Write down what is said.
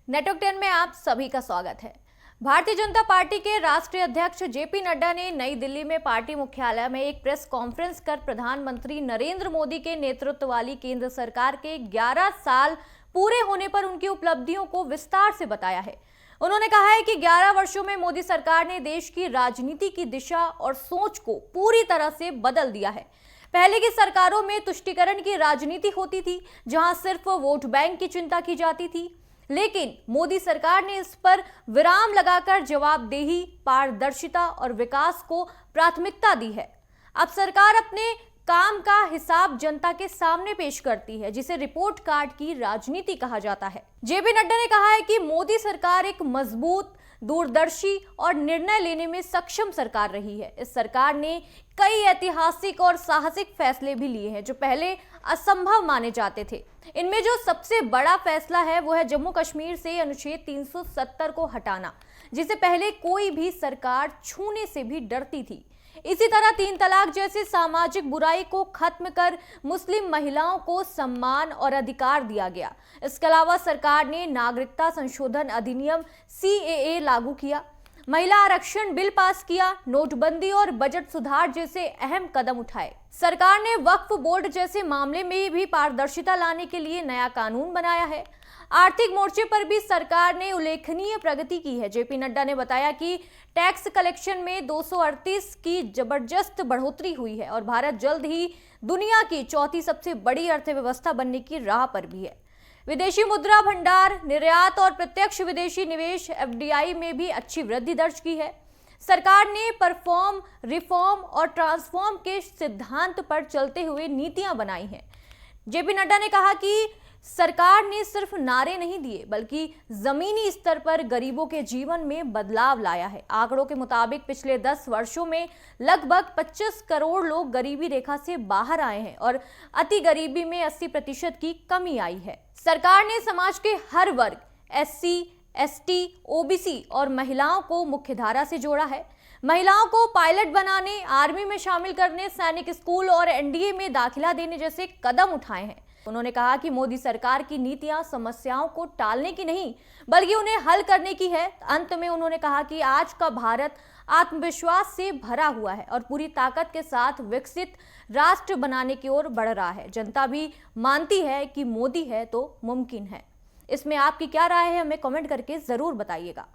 Network 10 में आप सभी का स्वागत है। भारतीय जनता पार्टी के राष्ट्रीय अध्यक्ष जेपी नड्डा ने नई दिल्ली में पार्टी मुख्यालय में एक प्रेस कॉन्फ्रेंस कर प्रधानमंत्री नरेंद्र मोदी के नेतृत्व वाली केंद्र सरकार के 11 साल पूरे होने पर उनकी उपलब्धियों को विस्तार से बताया है। उन्होंने कहा है कि 11 वर्षों में मोदी सरकार ने देश की राजनीति की दिशा और सोच को पूरी तरह से बदल दिया है। पहले की सरकारों में तुष्टीकरण की राजनीति होती थी, जहां सिर्फ वोट बैंक की चिंता की जाती थी, लेकिन मोदी सरकार ने इस पर विराम लगाकर जवाबदेही, पारदर्शिता और विकास को प्राथमिकता दी है। अब सरकार अपने काम का हिसाब जनता के सामने पेश करती है, जिसे रिपोर्ट कार्ड की राजनीति कहा जाता है। जेपी नड्डा ने कहा है कि मोदी सरकार एक मजबूत, दूरदर्शी और निर्णय लेने में सक्षम सरकार रही है। इस सरकार ने कई ऐतिहासिक और साहसिक फैसले भी लिए हैं जो पहले असंभव माने जाते थे। इनमें जो सबसे बड़ा फैसला है वो है जम्मू कश्मीर से अनुच्छेद 370 को हटाना, जिसे पहले कोई भी सरकार छूने से भी डरती थी। इसी तरह 3 तलाक जैसे सामाजिक बुराई को खत्म कर मुस्लिम महिलाओं को सम्मान और अधिकार दिया गया। इसके अलावा सरकार ने नागरिकता संशोधन अधिनियम CAA लागू किया, महिला आरक्षण बिल पास किया, नोटबंदी और बजट सुधार जैसे अहम कदम उठाए। सरकार ने वक्फ बोर्ड जैसे मामले में भी पारदर्शिता लाने के लिए नया कानून बनाया है। आर्थिक मोर्चे पर भी सरकार ने उल्लेखनीय प्रगति की है। जेपी नड्डा ने बताया कि टैक्स कलेक्शन में 238 की जबरदस्त बढ़ोतरी हुई है और भारत जल्द ही दुनिया की चौथी सबसे बड़ी अर्थव्यवस्था बनने की राह पर भी है। विदेशी मुद्रा भंडार, निर्यात और प्रत्यक्ष विदेशी निवेश FDI में भी अच्छी वृद्धि दर्ज की है। सरकार ने परफॉर्म, रिफॉर्म और ट्रांसफॉर्म के सिद्धांत पर चलते हुए नीतियां बनाई हैं। जेपी नड्डा ने कहा कि सरकार ने सिर्फ नारे नहीं दिए, बल्कि जमीनी स्तर पर गरीबों के जीवन में बदलाव लाया है। आंकड़ों के मुताबिक पिछले 10 वर्षों में लगभग 25 करोड़ लोग गरीबी रेखा से बाहर आए हैं और अति गरीबी में 80% की कमी आई है। सरकार ने समाज के हर वर्ग, SC, ST, OBC और महिलाओं को मुख्यधारा से जोड़ा है। महिलाओं को पायलट बनाने, आर्मी में शामिल करने, सैनिक स्कूल और NDA में दाखिला देने जैसे कदम उठाए हैं। उन्होंने कहा कि मोदी सरकार की नीतियां समस्याओं को टालने की नहीं, बल्कि उन्हें हल करने की है। अंत में उन्होंने कहा कि आज का भारत आत्मविश्वास से भरा हुआ है और पूरी ताकत के साथ विकसित राष्ट्र बनाने की ओर बढ़ रहा है। जनता भी मानती है कि मोदी है तो मुमकिन है। इसमें आपकी क्या राय है, हमें कमेंट करके जरूर बताइएगा।